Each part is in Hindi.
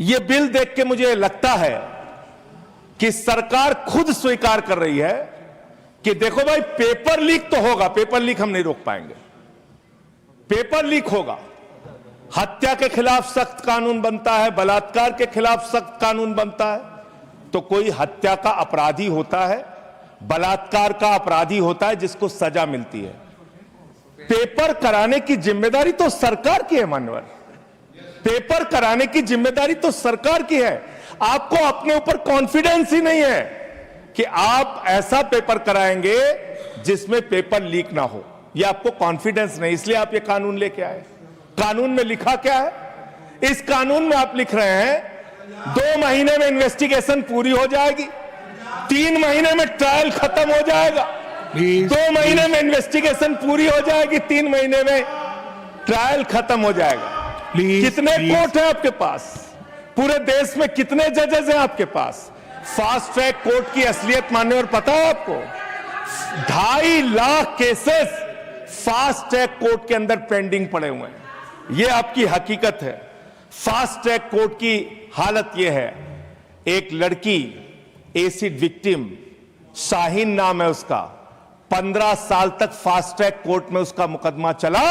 ये बिल देख के मुझे लगता है कि सरकार खुद स्वीकार कर रही है कि देखो भाई, पेपर लीक तो होगा, पेपर लीक हम नहीं रोक पाएंगे, पेपर लीक होगा। हत्या के खिलाफ सख्त कानून बनता है, बलात्कार के खिलाफ सख्त कानून बनता है। तो कोई हत्या का अपराधी होता है, बलात्कार का अपराधी होता है जिसको सजा मिलती है। पेपर कराने की जिम्मेदारी तो सरकार की है मान्यवर, पेपर कराने की जिम्मेदारी तो सरकार की है। आपको अपने ऊपर कॉन्फिडेंस ही नहीं है कि आप ऐसा पेपर कराएंगे जिसमें पेपर लीक ना हो, यह आपको कॉन्फिडेंस नहीं, इसलिए आप ये कानून लेके आए। कानून में लिखा क्या है? इस कानून में आप लिख रहे हैं 2 महीने में इन्वेस्टिगेशन पूरी हो जाएगी, 3 महीने में ट्रायल खत्म हो जाएगा, 2 महीने में इन्वेस्टिगेशन पूरी हो जाएगी, 3 महीने में ट्रायल खत्म हो जाएगा। कितने कोर्ट हैं आपके पास? पूरे देश में कितने जजेस हैं आपके पास? फास्ट ट्रैक कोर्ट की असलियत मान्यवर पता है आपको? 2.5 lakh cases fast track court के अंदर पेंडिंग पड़े हुए हैं। यह आपकी हकीकत है। फास्ट ट्रैक कोर्ट की हालत यह है, एक लड़की एसिड विक्टिम, शाहीन नाम है उसका, 15 साल तक फास्ट ट्रैक कोर्ट में उसका मुकदमा चला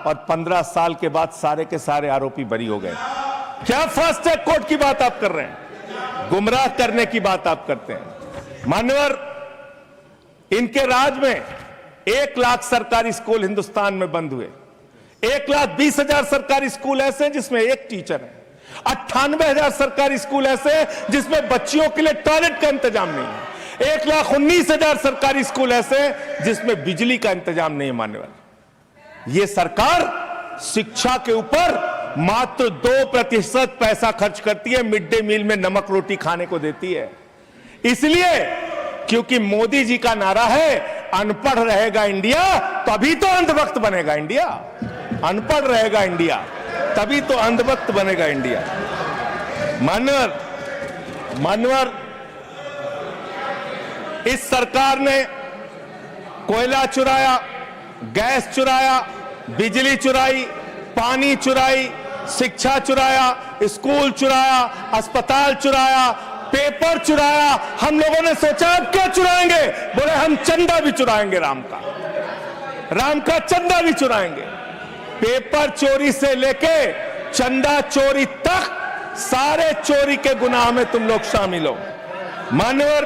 और 15 साल के बाद सारे के सारे आरोपी बरी हो गए। क्या फास्ट ट्रैक कोर्ट की बात आप कर रहे हैं? गुमराह करने की बात आप करते हैं मान्यवर। इनके राज में 1 लाख सरकारी स्कूल हिंदुस्तान में बंद हुए। 1,20,000 सरकारी स्कूल ऐसे हैं जिसमें एक टीचर है। 98,000 सरकारी स्कूल ऐसे हैं जिसमें बच्चियों के लिए टॉयलेट का इंतजाम नहीं है। 1,19,000 सरकारी स्कूल ऐसे हैं जिसमें बिजली का इंतजाम नहीं है मान्यवर। यह सरकार शिक्षा के ऊपर मात्र 2% पैसा खर्च करती है, मिड डे मील में नमक रोटी खाने को देती है। इसलिए क्योंकि मोदी जी का नारा है अनपढ़ रहेगा इंडिया तभी तो अंधभक्त बनेगा इंडिया, अनपढ़ रहेगा इंडिया तभी तो अंधभक्त बनेगा इंडिया। मान्यवर, इस सरकार ने कोयला चुराया, गैस चुराया, बिजली चुराई, पानी चुराई, शिक्षा चुराया, स्कूल चुराया, अस्पताल चुराया, पेपर चुराया। हम लोगों ने सोचा अब क्या चुराएंगे? बोले हम चंदा भी चुराएंगे, राम का चंदा भी चुराएंगे। पेपर चोरी से लेके चंदा चोरी तक सारे चोरी के गुनाह में तुम लोग शामिल हो। मान्यवर,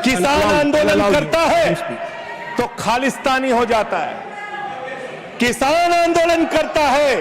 किसान आंदोलन करता है तो खालिस्तानी हो जाता है, किसान आंदोलन करता है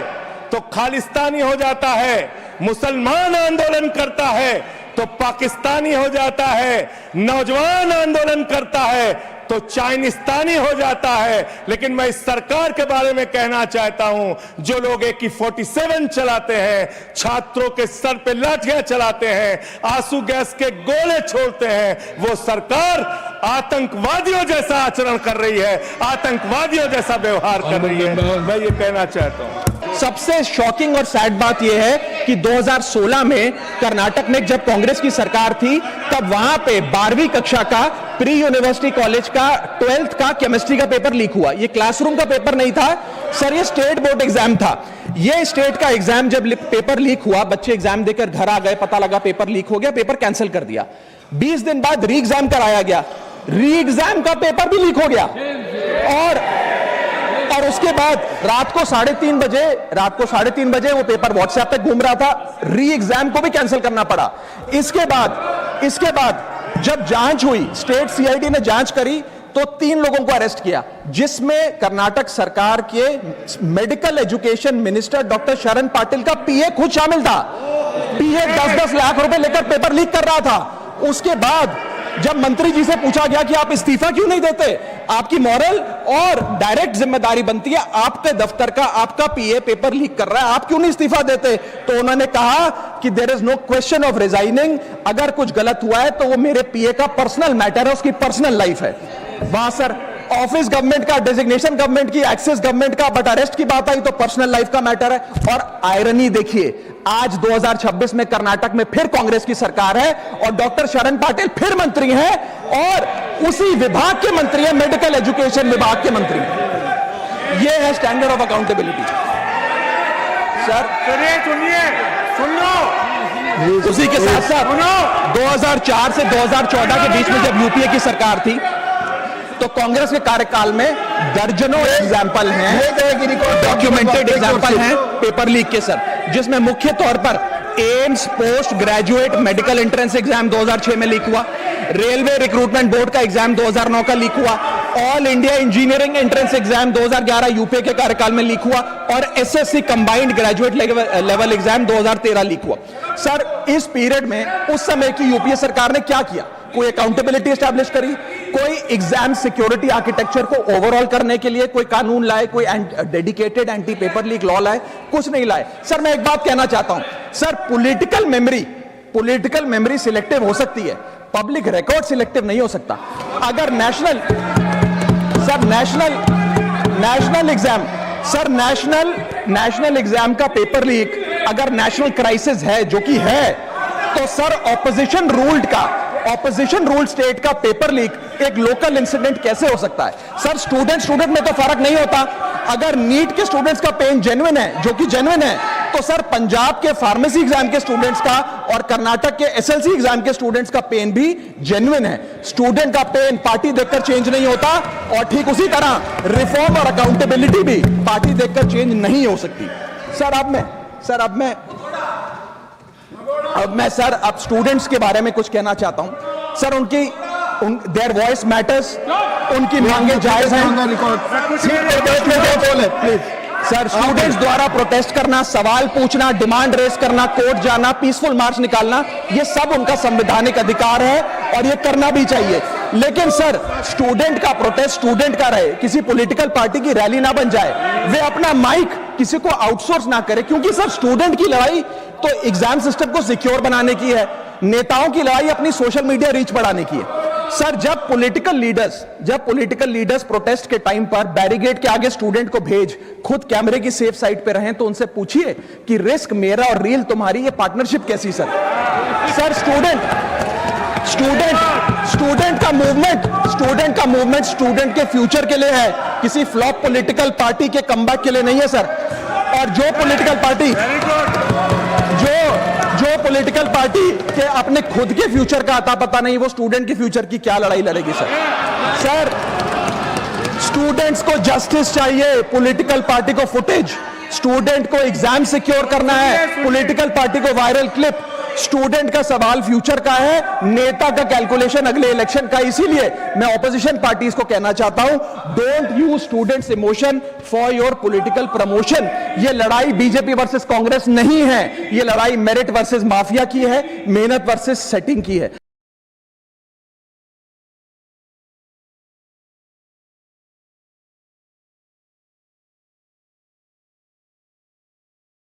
तो खालिस्तानी हो जाता है, मुसलमान आंदोलन करता है तो पाकिस्तानी हो जाता है, नौजवान आंदोलन करता है तो चाइनिस्तानी हो जाता है। लेकिन मैं इस सरकार के बारे में कहना चाहता हूं, जो लोग AK-47 चलाते हैं, छात्रों के सर पे लाठियां चलाते हैं, आंसू गैस के गोले छोड़ते हैं, वो सरकार आतंकवादियों जैसा आचरण कर रही है, आतंकवादियों जैसा व्यवहार कर रही है। मैं ये कहना चाहता हूं। सबसे शॉकिंग और सैड बात यह है कि 2016 में कर्नाटक में जब कांग्रेस की सरकार थी तब वहां पे 12वीं कक्षा का प्री यूनिवर्सिटी कॉलेज का 12th का केमिस्ट्री का पेपर लीक हुआ। ये क्लासरूम का पेपर नहीं था सर, ये स्टेट बोर्ड एग्जाम था। ये स्टेट का एग्जाम जब पेपर लीक हुआ, बच्चे एग्जाम देकर घर आ गए, पता लगा पेपर लीक हो गया, पेपर कैंसिल कर दिया। 20 दिन बाद री एग्जाम कराया गया, री एग्जाम का पेपर भी लीक हो गया। और उसके बाद रात को 3:30 बजे वो पेपर व्हाट्सएप पे घूम रहा था, री एग्जाम को भी कैंसिल करना पड़ा। इसके बाद जब जांच हुई, स्टेट CID ने जांच करी तो 3 लोगों को अरेस्ट किया, जिसमें कर्नाटक सरकार के मेडिकल एजुकेशन मिनिस्टर डॉक्टर शरण पाटिल का PA खुद शामिल था। PA 10-10 लाख रुपए लेकर पेपर लीक कर रहा था। उसके बाद जब मंत्री जी से पूछा गया कि आप इस्तीफा क्यों नहीं देते, आपकी मॉरल और डायरेक्ट जिम्मेदारी बनती है, आपके दफ्तर का आपका PA पेपर लीक कर रहा है, आप क्यों नहीं इस्तीफा देते? तो उन्होंने कहा कि there is no question of resigning, अगर कुछ गलत हुआ है तो वो मेरे PA का पर्सनल मैटर है, उसकी पर्सनल लाइफ है। वहां सर ऑफिस गवर्नमेंट का, डेजिग्नेशन गवर्नमेंट की, एक्सेस गवर्नमेंट का, बट अरेस्ट की बात आई तो पर्सनल लाइफ का मैटर है। और आयरनी देखिए, आज 2026 में कर्नाटक में फिर कांग्रेस की सरकार है और डॉक्टर शरण पाटिल फिर मंत्री हैं और उसी विभाग के मंत्री हैं, मेडिकल एजुकेशन विभाग के मंत्री हैं। यह है स्टैंडर्ड ऑफ अकाउंटेबिलिटी। सर सुनिए, सुन लो। उसी के साथ साथ 2004 से 2014 के बीच में जब यूपीए की सरकार थी तो कांग्रेस के कार्यकाल में दर्जनों एग्जाम्पल हैं, डॉक्यूमेंटेड एग्जाम्पल हैं पेपर लीक के सर, जिसमें मुख्य तौर पर AIIMS post graduate medical entrance exam 2006 में लीक हुआ, रेलवे रिक्रूटमेंट बोर्ड का एग्जाम 2009 का लीक हुआ, all India engineering entrance exam 2011 UPA के कार्यकाल में लीक हुआ और SSC combined graduate level exam 2013 leak हुआ। सर इस पीरियड में उस समय की यूपीए सरकार ने क्या किया? कोई अकाउंटेबिलिटी एस्टैब्लिश करी, कोई एग्जाम सिक्योरिटी आर्किटेक्चर को ओवरऑल करने के लिए कोई कानून लाए, कोई dedicated anti paper leak law लाए? कुछ नहीं लाए। सर मैं एक बात कहना चाहता हूं, सर पॉलिटिकल मेमोरी सिलेक्टिव हो सकती है, पब्लिक रिकॉर्ड सिलेक्टिव नहीं हो सकता। अगर नेशनल एग्जाम का पेपर लीक अगर नेशनल क्राइसिस है, जो कि है, तो सर ऑपोजिशन रूल्ड स्टेट का पेपर लीक एक लोकल इंसिडेंट कैसे हो सकता है? सर स्टूडेंट में तो फर्क नहीं होता। अगर नीट के स्टूडेंट्स का पेन जेन्युइन है, जो कि जेन्युइन है, तो सर पंजाब के फार्मेसी एग्जाम के स्टूडेंट्स का और कर्नाटक के एसएलसी एग्जाम के स्टूडेंट्स का पेन भी जेन्युइन है। स्टूडेंट का पेन पार्टी देखकर चेंज नहीं होता और ठीक उसी तरह रिफॉर्म और अकाउंटेबिलिटी भी पार्टी देखकर चेंज नहीं हो सकती। अब स्टूडेंट्स के बारे में कुछ कहना चाहता हूं। सर देयर वॉइस मैटर्स, उनकी मांगे जायज हैं। सर स्टूडेंट्स द्वारा प्रोटेस्ट करना, सवाल पूछना, डिमांड रेस करना, कोर्ट जाना, पीसफुल मार्च निकालना, ये सब उनका संवैधानिक अधिकार है और ये करना भी चाहिए। लेकिन सर स्टूडेंट का प्रोटेस्ट स्टूडेंट का रहे, किसी पॉलिटिकल पार्टी की रैली ना बन जाए। वे अपना माइक किसी को आउटसोर्स ना करे, क्योंकि सर स्टूडेंट की लड़ाई तो एग्जाम सिस्टम को सिक्योर बनाने की है, नेताओं की लड़ाई अपनी सोशल मीडिया रीच बढ़ाने की है। सर जब पॉलिटिकल लीडर्स प्रोटेस्ट के टाइम पर बैरिकेड के आगे स्टूडेंट को भेज खुद कैमरे की सेफ साइड पे रहें, तो उनसे पूछिए कि रिस्क मेरा और रील तुम्हारी, ये पार्टनरशिप कैसी? सर स्टूडेंट का मूवमेंट स्टूडेंट के फ्यूचर के लिए है, किसी फ्लॉप पॉलिटिकल पार्टी के कमबैक के लिए नहीं है सर। और जो पॉलिटिकल पार्टी के अपने खुद के फ्यूचर का आता पता नहीं, वो स्टूडेंट के फ्यूचर की क्या लड़ाई लड़ेगी? सर स्टूडेंट्स को जस्टिस चाहिए, पॉलिटिकल पार्टी को फुटेज। स्टूडेंट को एग्जाम सिक्योर करना है, पॉलिटिकल पार्टी को वायरल क्लिप। स्टूडेंट का सवाल फ्यूचर का है, नेता का कैलकुलेशन अगले इलेक्शन का। इसीलिए मैं ऑपोजिशन पार्टीज को कहना चाहता हूं, don't use students emotion for your political promotion. ये लड़ाई बीजेपी वर्सेस कांग्रेस नहीं है, ये लड़ाई मेरिट वर्सेस माफिया की है, मेहनत वर्सेस सेटिंग की है।